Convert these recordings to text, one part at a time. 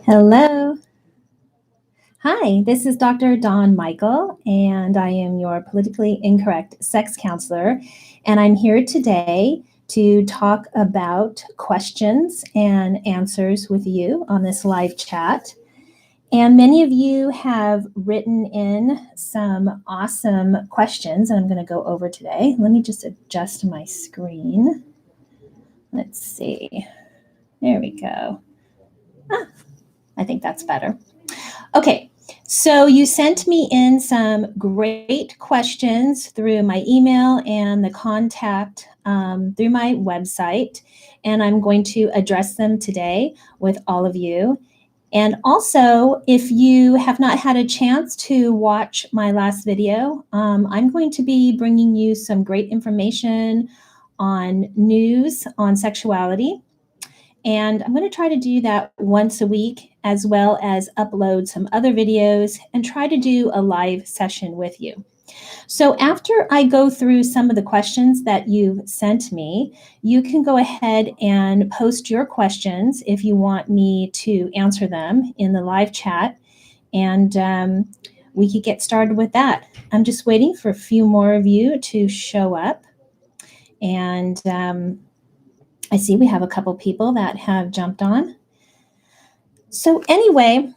Hello. Hi, this is Dr. Dawn Michael, and I am your politically incorrect sex counselor. And I'm here today to talk about questions and answers with you on this live chat. And many of you have written in some awesome questions, and I'm going to go over today. Let me just adjust my screen. Let's see. There we go. I think that's better. Okay, so you sent me in some great questions through my email and the contact through my website, and I'm going to address them today with all of you. And also, if you have not had a chance to watch my last video, I'm going to be bringing you some great information on news on sexuality. And I'm going to try to do that once a week, as well as upload some other videos and try to do a live session with you. So after I go through some of the questions that you've sent me, you can go ahead and post your questions if you want me to answer them in the live chat. And we could get started with that. I'm just waiting for a few more of you to show up. And I see we have a couple people that have jumped on. So anyway,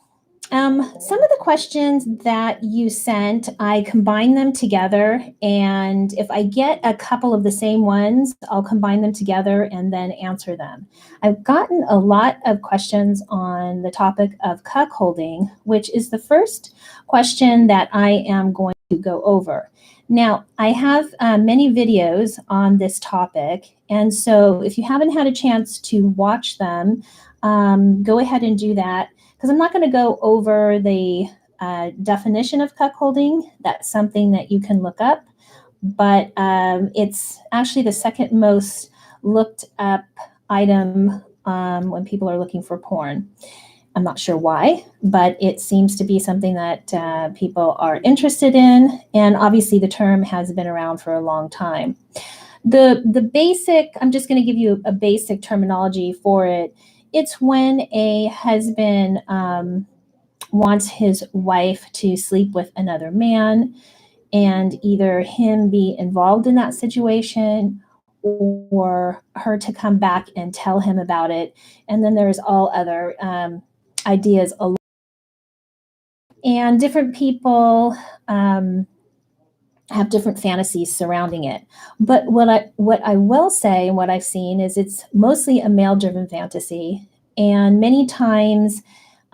some of the questions that you sent, I combined them together. And if I get a couple of the same ones, I'll combine them together and then answer them. I've gotten a lot of questions on the topic of cuckolding, which is the first question that I am going to go over. Now, I have many videos on this topic, and so if you haven't had a chance to watch them, go ahead and do that, because I'm not going to go over the definition of cuckolding. That's something that you can look up, but it's actually the second most looked up item when people are looking for porn. I'm not sure why, but it seems to be something that people are interested in. And obviously the term has been around for a long time. The basic, I'm just going to give you a basic terminology for it. It's when a husband wants his wife to sleep with another man, and either him be involved in that situation or her to come back and tell him about it. And then there's all other ideas. And different people have different fantasies surrounding it. But what I will say and what I've seen is it's mostly a male-driven fantasy. And many times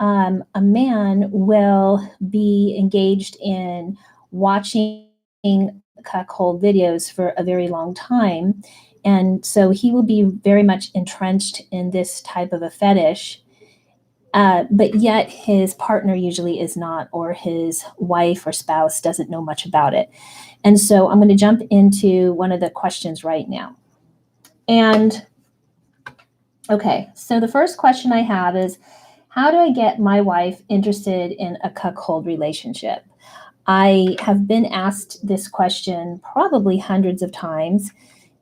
a man will be engaged in watching cuckold videos for a very long time. And so he will be very much entrenched in this type of a fetish. But yet his partner usually is not, or his wife or spouse doesn't know much about it. And so I'm going to jump into one of the questions right now. And okay, so the first question I have is, how do I get my wife interested in a cuckold relationship? I have been asked this question probably hundreds of times.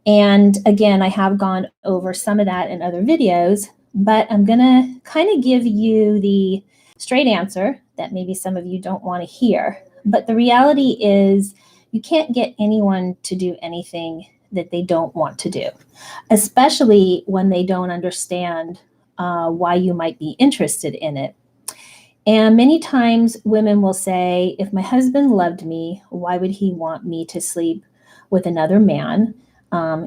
And again, I have gone over some of that in other videos, but I'm going to kind of give you the straight answer that maybe some of you don't want to hear. But the reality is you can't get anyone to do anything that they don't want to do, especially when they don't understand why you might be interested in it. And many times women will say, if my husband loved me, why would he want me to sleep with another man?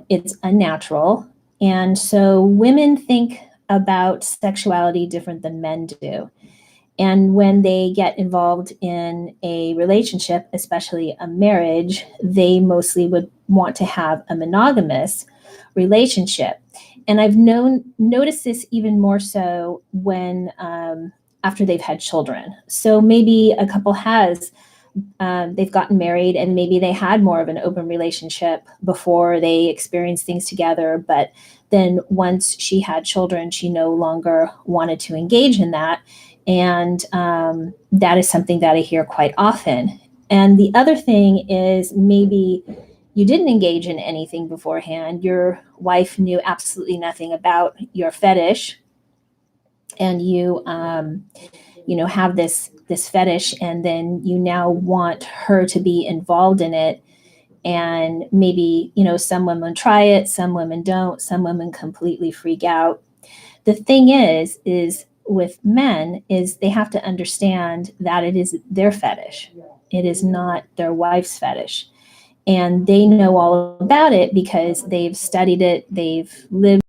It's unnatural. And so women think about sexuality different than men do. And when they get involved in a relationship, especially a marriage, they mostly would want to have a monogamous relationship. And I've noticed this even more so when after they've had children. So maybe a couple has they've gotten married and maybe they had more of an open relationship before they experienced things together. But then once she had children, she no longer wanted to engage in that. And that is something that I hear quite often. And the other thing is maybe you didn't engage in anything beforehand, your wife knew absolutely nothing about your fetish, and you have this fetish, and then you now want her to be involved in it. And maybe, some women try it, some women don't, some women completely freak out. The thing is with men is they have to understand that it is their fetish. It is not their wife's fetish. And they know all about it because they've studied it, they've lived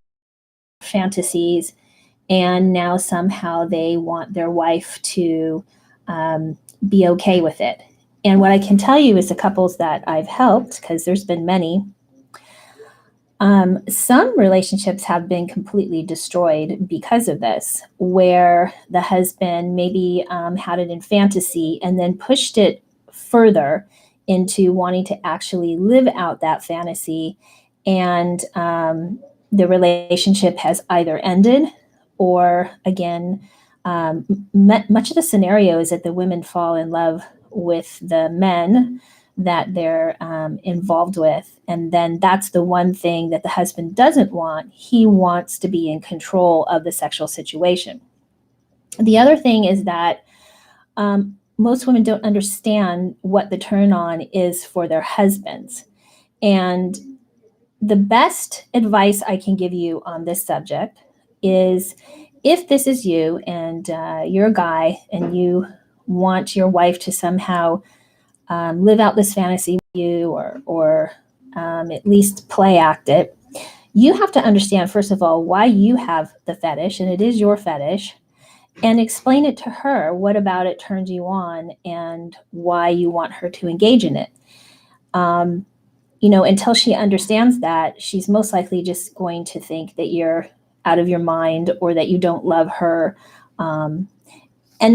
fantasies, and now somehow they want their wife to be okay with it. And what I can tell you is the couples that I've helped, because there's been many, some relationships have been completely destroyed because of this, where the husband maybe had it in fantasy and then pushed it further into wanting to actually live out that fantasy. And the relationship has either ended or, again, much of the scenario is that the women fall in love with the men that they're involved with. And then that's the one thing that the husband doesn't want. He wants to be in control of the sexual situation. The other thing is that most women don't understand what the turn on is for their husbands. And the best advice I can give you on this subject is, if this is you and you're a guy and you want your wife to somehow live out this fantasy with you, or at least play act it, you have to understand, first of all, why you have the fetish, and it is your fetish, and explain it to her. What about it turns you on, and why you want her to engage in it. Until she understands that, she's most likely just going to think that you're out of your mind or that you don't love her. And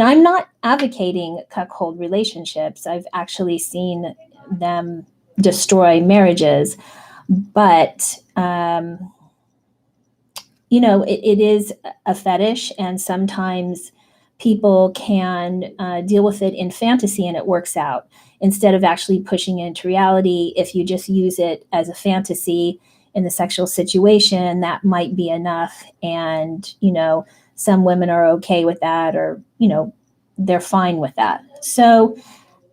I'm not advocating cuckold relationships. I've actually seen them destroy marriages. But, it is a fetish, and sometimes people can deal with it in fantasy and it works out. Instead of actually pushing it into reality, if you just use it as a fantasy in the sexual situation, that might be enough. And, some women are okay with that, or, they're fine with that. So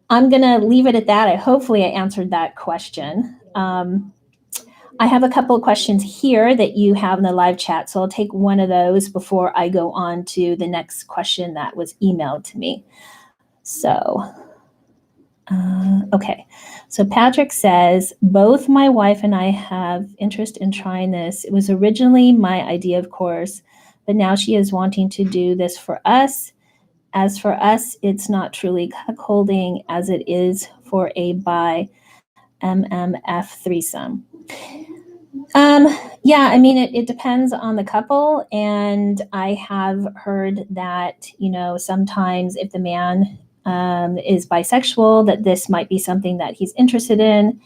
I'm going to leave it at that. Hopefully I answered that question. I have a couple of questions here that you have in the live chat, so I'll take one of those before I go on to the next question that was emailed to me. So, okay. So Patrick says, both my wife and I have interest in trying this. It was originally my idea, of course, but now she is wanting to do this for us. As for us, it's not truly cuckolding as it is for a bi MMF threesome. Yeah, I mean, it depends on the couple. And I have heard that, sometimes if the man is bisexual, that this might be something that he's interested in.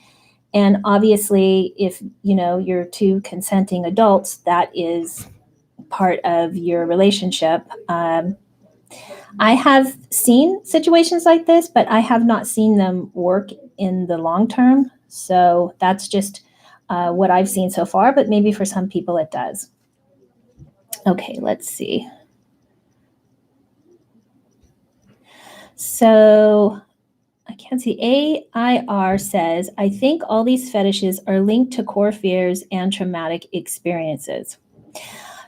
And obviously, if, you're two consenting adults, that is part of your relationship. I have seen situations like this, but I have not seen them work in the long term. So that's just what I've seen so far, but maybe for some people it does. Okay, let's see. So I can't see. AIR says, I think all these fetishes are linked to core fears and traumatic experiences.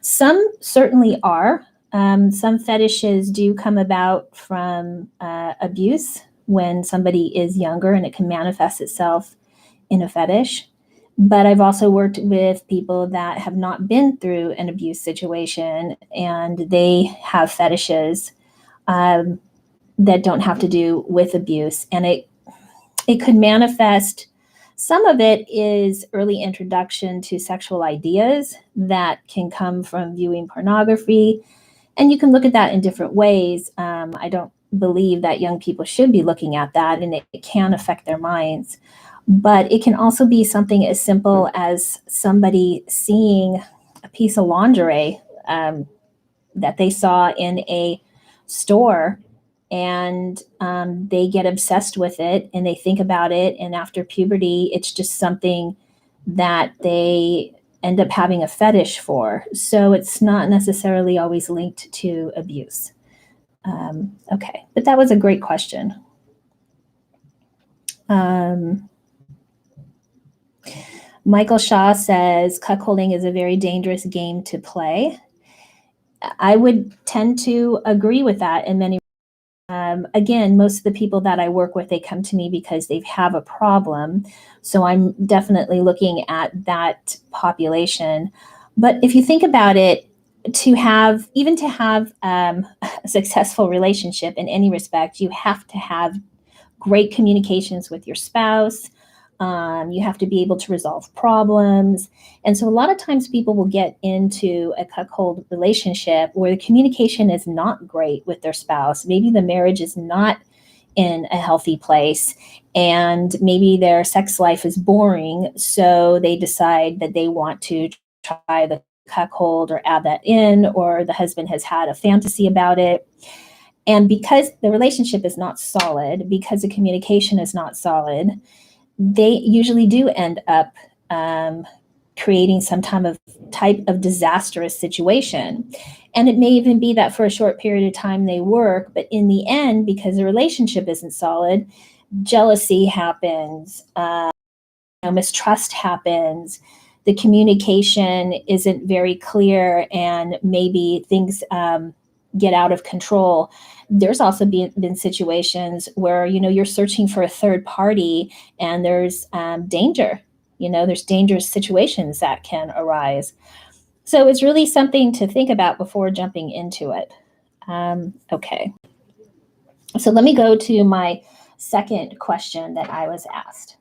Some certainly are. Some fetishes do come about from abuse when somebody is younger, and it can manifest itself in a fetish. But I've also worked with people that have not been through an abuse situation, and they have fetishes that don't have to do with abuse. And it could manifest. Some of it is early introduction to sexual ideas that can come from viewing pornography. And you can look at that in different ways. I don't believe that young people should be looking at that, and it can affect their minds. But it can also be something as simple as somebody seeing a piece of lingerie that they saw in a store, and they get obsessed with it and they think about it. And after puberty, it's just something that they end up having a fetish for. So it's not necessarily always linked to abuse. Okay, but that was a great question. Michael Shaw says cuckolding is a very dangerous game to play. I would tend to agree with that in many. Again, most of the people that I work with, they come to me because they have a problem. So I'm definitely looking at that population. But if you think about it, to have a successful relationship in any respect, you have to have great communications with your spouse. You have to be able to resolve problems. And so a lot of times people will get into a cuckold relationship where the communication is not great with their spouse. Maybe the marriage is not in a healthy place, and maybe their sex life is boring. So they decide that they want to try the cuckold or add that in, or the husband has had a fantasy about it. And because the relationship is not solid, because the communication is not solid, they usually do end up creating some type of disastrous situation. And it may even be that for a short period of time they work, but in the end, because the relationship isn't solid, jealousy happens, mistrust happens, the communication isn't very clear, and maybe things get out of control. There's also been situations where, you're searching for a third party and there's danger. There's dangerous situations that can arise. So it's really something to think about before jumping into it. Okay. So let me go to my second question that I was asked.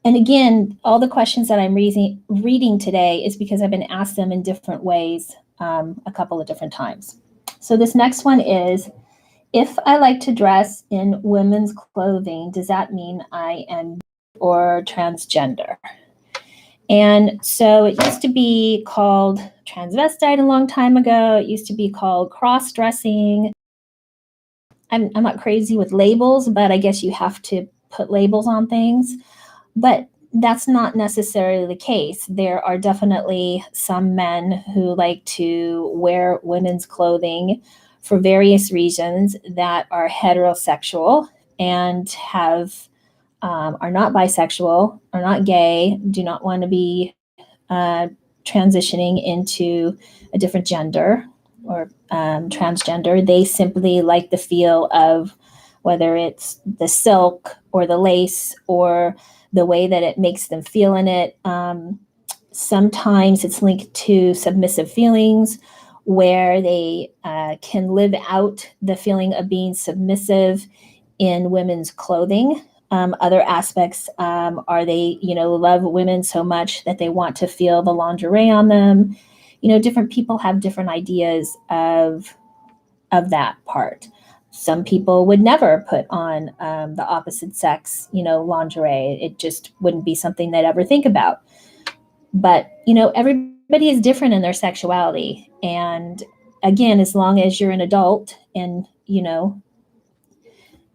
And again, all the questions that I'm reading today is because I've been asked them in different ways a couple of different times. So this next one is, if I like to dress in women's clothing, does that mean I am or transgender? And so it used to be called transvestite a long time ago. It used to be called cross-dressing. I'm not crazy with labels, but I guess you have to put labels on things. But that's not necessarily the case. There are definitely some men who like to wear women's clothing for various reasons that are heterosexual and are not bisexual, are not gay, do not want to be transitioning into a different gender or transgender. They simply like the feel of whether it's the silk or the lace or the way that it makes them feel in it. Sometimes it's linked to submissive feelings where they can live out the feeling of being submissive in women's clothing. Other aspects are they, love women so much that they want to feel the lingerie on them. Different people have different ideas of that part. Some people would never put on the opposite sex, lingerie. It just wouldn't be something they'd ever think about. But, everybody is different in their sexuality. And again, as long as you're an adult and,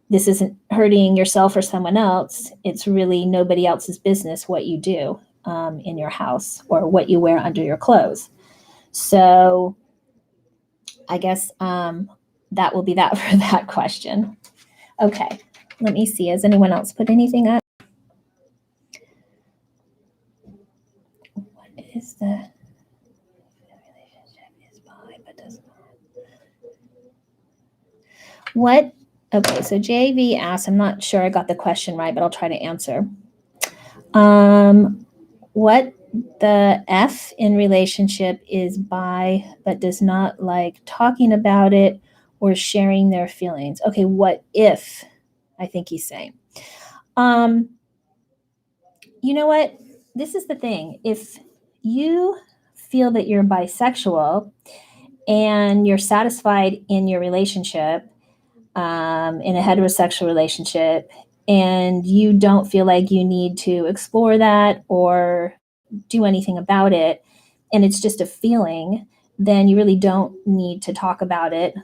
this isn't hurting yourself or someone else, it's really nobody else's business what you do in your house or what you wear under your clothes. So I guess that will be that for that question. Okay, let me see. Has anyone else put anything up? What is the relationship is bi but does not? What? Okay, so JV asked, I'm not sure I got the question right, but I'll try to answer. What the F in relationship is bi but does not like talking about it or sharing their feelings. Okay, what if? I think he's saying. You know what? This is the thing. If you feel that you're bisexual and you're satisfied in your relationship, in a heterosexual relationship, and you don't feel like you need to explore that or do anything about it, and it's just a feeling, then you really don't need to talk about it.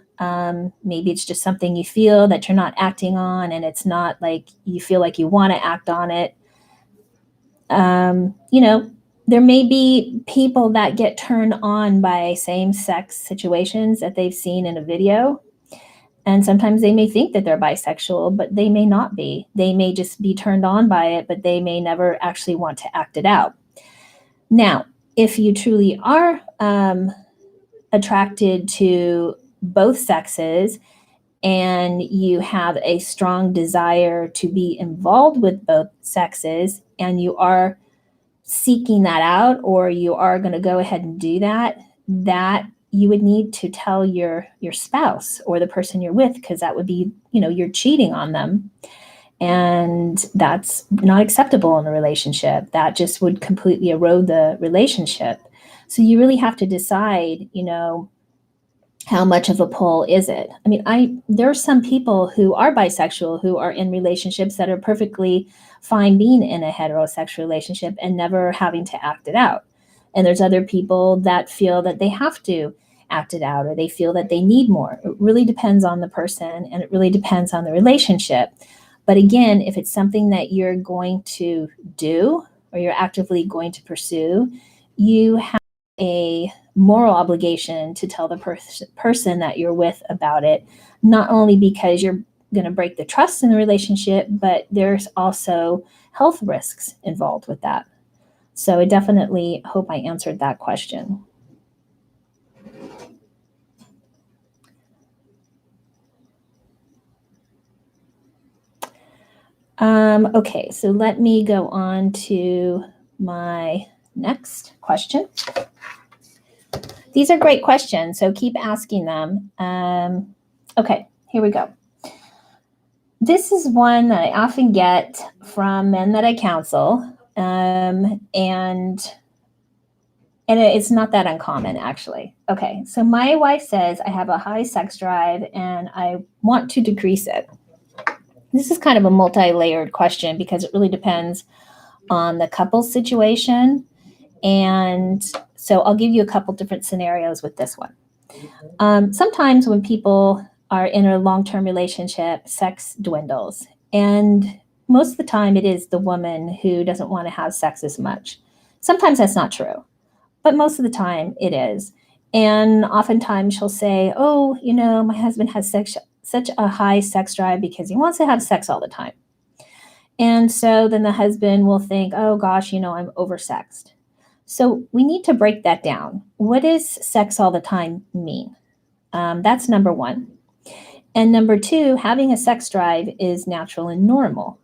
Maybe it's just something you feel that you're not acting on, and it's not like you feel like you want to act on it. You know, there may be people that get turned on by same-sex situations that they've seen in a video. And sometimes they may think that they're bisexual, but they may not be. They may just be turned on by it, but they may never actually want to act it out. Now, if you truly are attracted to both sexes and you have a strong desire to be involved with both sexes, and you are seeking that out, or you are going to go ahead and do that, that you would need to tell your spouse or the person you're with, because that would be, you're cheating on them. And that's not acceptable in a relationship. That just would completely erode the relationship. So you really have to decide, how much of a pull is it? I mean, there are some people who are bisexual who are in relationships that are perfectly fine being in a heterosexual relationship and never having to act it out. And there's other people that feel that they have to act it out, or they feel that they need more. It really depends on the person, and it really depends on the relationship. But again, if it's something that you're going to do or you're actively going to pursue, you have a moral obligation to tell the person that you're with about it, not only because you're going to break the trust in the relationship, but there's also health risks involved with that. So I definitely hope I answered that question. Okay, so let me go on to my next question. These are great questions, so keep asking them. Okay, here we go. This is one that I often get from men that I counsel, and it's not that uncommon, actually. Okay, so my wife says I have a high sex drive and I want to decrease it. This is kind of a multi-layered question because it really depends on the couple's situation. And so I'll give you a couple different scenarios with this one. Sometimes when people are in a long-term relationship, sex dwindles. And most of the time it is the woman who doesn't want to have sex as much. Sometimes that's not true, but most of the time it is. And oftentimes she'll say, oh, my husband has such a high sex drive because he wants to have sex all the time. And so then the husband will think, oh gosh, I'm oversexed. So we need to break that down. What does sex all the time mean? That's number one. And number two, having a sex drive is natural and normal.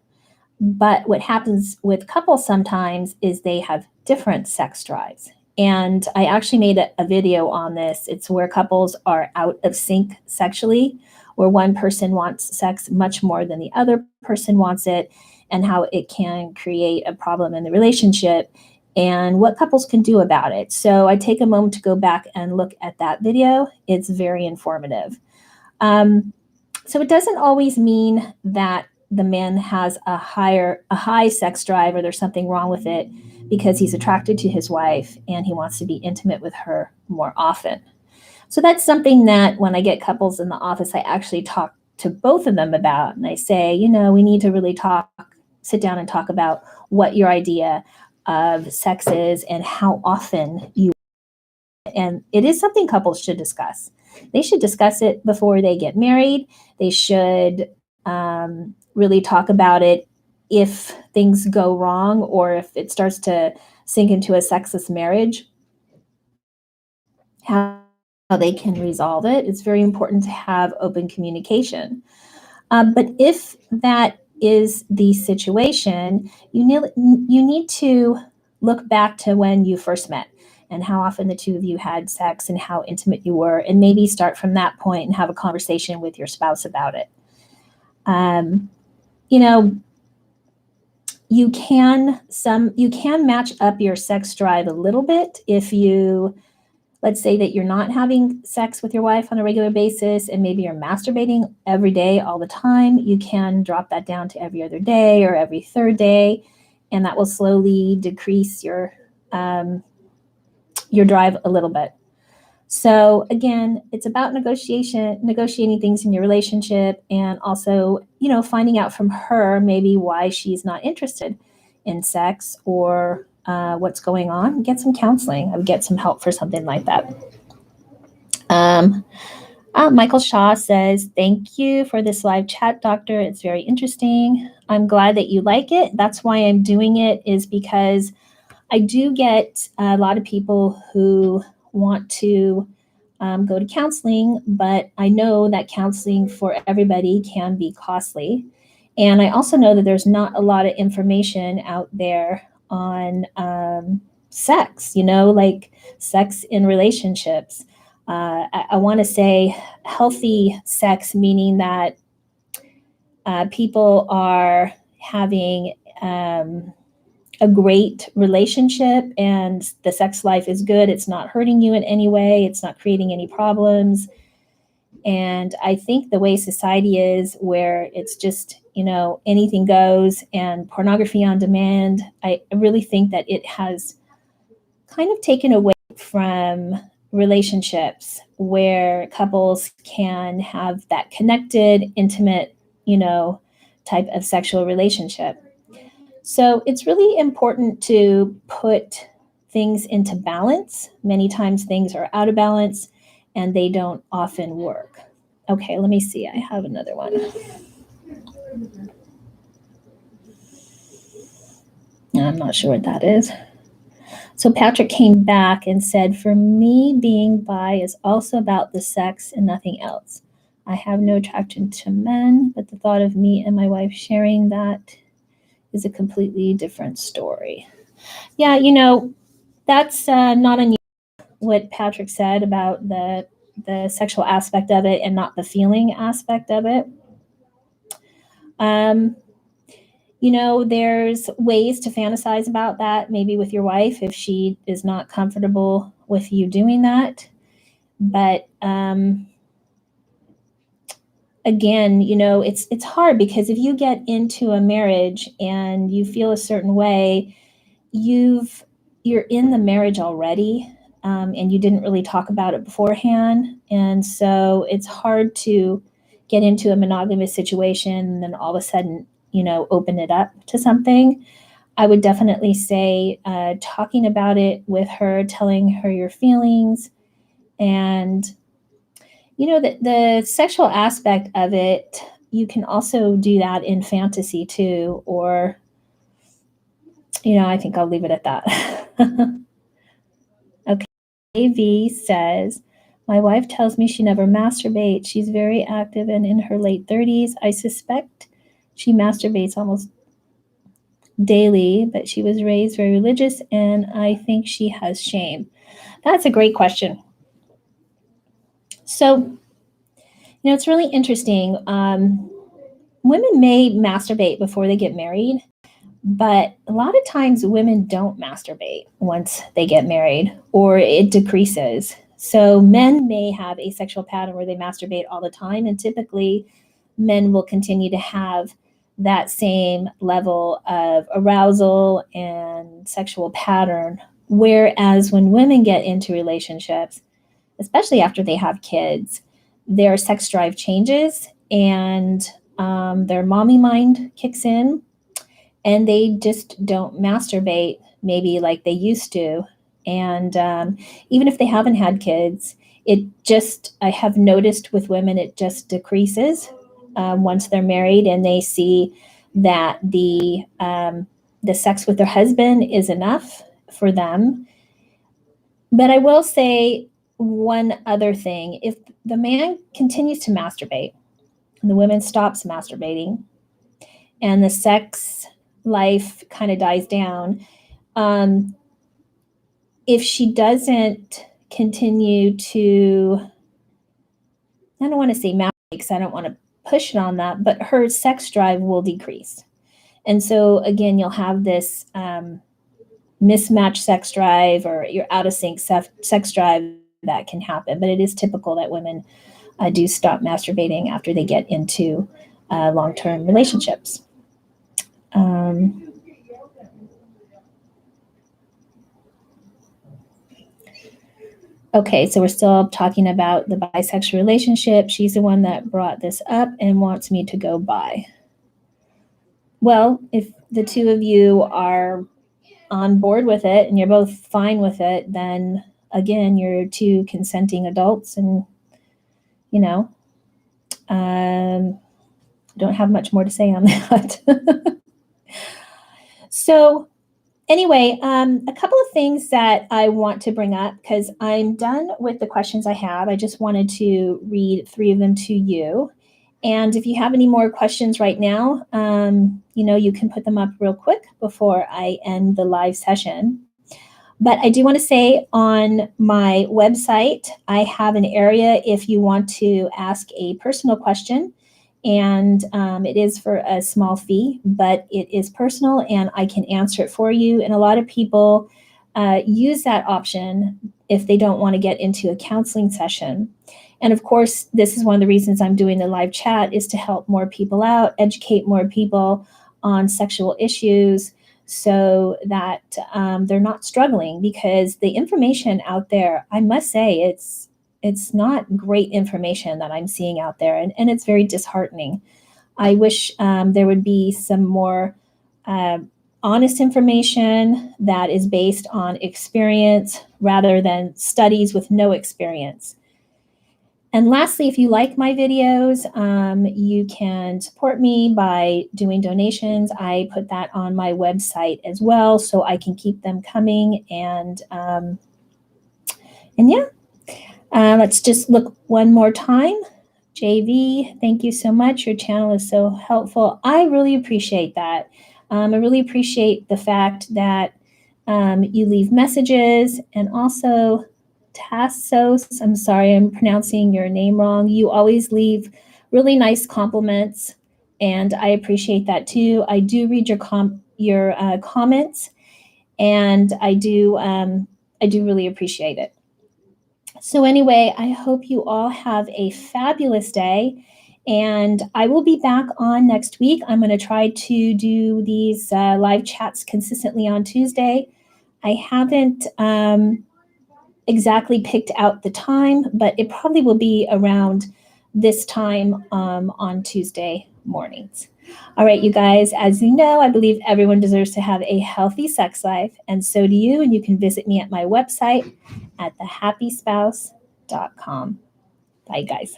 But what happens with couples sometimes is they have different sex drives. And I actually made a video on this. It's where couples are out of sync sexually, where one person wants sex much more than the other person wants it, and how it can create a problem in the relationship and what couples can do about it. So I take a moment to go back and look at that video. It's very informative. So it doesn't always mean that the man has a high sex drive or there's something wrong with it because he's attracted to his wife and he wants to be intimate with her more often. So that's something that when I get couples in the office, I actually talk to both of them about. And I say, we need to really sit down and talk about what your idea of sex is and how often you. And it is something couples should discuss. They should discuss it before they get married. They should really talk about it if things go wrong or if it starts to sink into a sexless marriage, how they can resolve it. It's very important to have open communication. But if that is the situation, you need to look back to when you first met and how often the two of you had sex and how intimate you were, and maybe start from that point and have a conversation with your spouse about it. You can match up your sex drive a little bit if let's say that you're not having sex with your wife on a regular basis and maybe you're masturbating every day all the time. You can drop that down to every other day or every third day, and that will slowly decrease your drive a little bit. So again, it's about negotiating things in your relationship, and also, finding out from her maybe why she's not interested in sex, or what's going on. Get some counseling. I would get some help for something like that. Michael Shaw says, "Thank you for this live chat, doctor. It's very interesting. I'm glad that you like it. That's why I'm doing it, is because I do get a lot of people who want to go to counseling, but I know that counseling for everybody can be costly. And I also know that there's not a lot of information out there on sex, like sex in relationships. I want to say healthy sex, meaning that people are having a great relationship and the sex life is good. It's not hurting you in any way. It's not creating any problems. And I think the way society is, where it's just, anything goes and pornography on demand, I really think that it has kind of taken away from relationships where couples can have that connected, intimate, type of sexual relationship. So it's really important to put things into balance. Many times things are out of balance and they don't often work. Okay, let me see. I have another one. I'm not sure what that is. So Patrick came back and said, "For me, being bi is also about the sex and nothing else. I have no attraction to men, but the thought of me and my wife sharing that is a completely different story." Yeah, that's not unusual, what Patrick said about the sexual aspect of it and not the feeling aspect of it. Um, there's ways to fantasize about that, maybe with your wife, if she is not comfortable with you doing that. But again, it's hard, because if you get into a marriage and you feel a certain way, you're in the marriage already, and you didn't really talk about it beforehand, and so it's hard to get into a monogamous situation and then all of a sudden, open it up to something. I would definitely say talking about it with her, telling her your feelings, and the sexual aspect of it. You can also do that in fantasy too, or I think I'll leave it at that. Okay. AV says, "My wife tells me she never masturbates. She's very active and in her late 30s. I suspect she masturbates almost daily, but she was raised very religious and I think she has shame." That's a great question. So, it's really interesting. Women may masturbate before they get married, but a lot of times women don't masturbate once they get married, or it decreases. So men may have a sexual pattern where they masturbate all the time, and typically men will continue to have that same level of arousal and sexual pattern. Whereas when women get into relationships, especially after they have kids, their sex drive changes, and their mommy mind kicks in, and they just don't masturbate maybe like they used to. And even if they haven't had kids, I have noticed with women, it just decreases once they're married and they see that the sex with their husband is enough for them. But I will say one other thing: if the man continues to masturbate and the woman stops masturbating and the sex life kind of dies down, um, if she doesn't continue to, I don't want to say masturbate because I don't want to push it on that, but her sex drive will decrease. And so again, you'll have this mismatched sex drive, or you're out of sync sex drive that can happen. But it is typical that women do stop masturbating after they get into long-term relationships. Okay, so we're still talking about the bisexual relationship. She's the one that brought this up and wants me to go bi. Well, if the two of you are on board with it and you're both fine with it, then again, you're two consenting adults, and you know, don't have much more to say on that. So anyway, a couple of things that I want to bring up because I'm done with the questions I have. I just wanted to read 3 of them to you. And if you have any more questions right now, you can put them up real quick before I end the live session. But I do want to say on my website, I have an area if you want to ask a personal question. And it is for a small fee, but it is personal and I can answer it for you. And a lot of people use that option if they don't want to get into a counseling session. And of course, this is one of the reasons I'm doing the live chat is to help more people out, educate more people on sexual issues so that they're not struggling, because the information out there, I must say, it's not great information that I'm seeing out there, and it's very disheartening. I wish there would be some more honest information that is based on experience rather than studies with no experience. And lastly, if you like my videos, you can support me by doing donations. I put that on my website as well, so I can keep them coming. And yeah, let's just look one more time. JV, thank you so much. Your channel is so helpful. I really appreciate that. I really appreciate the fact that you leave messages, and also Tassos, I'm sorry, I'm pronouncing your name wrong. You always leave really nice compliments, and I appreciate that too. I do read your comments, and I do really appreciate it. So anyway, I hope you all have a fabulous day, and I will be back on next week. I'm going to try to do these live chats consistently on Tuesday. I haven't exactly picked out the time, but it probably will be around this time on Tuesday mornings. All right, you guys, as you know, I believe everyone deserves to have a healthy sex life, and so do you. And you can visit me at my website at thehappyspouse.com. Bye, guys.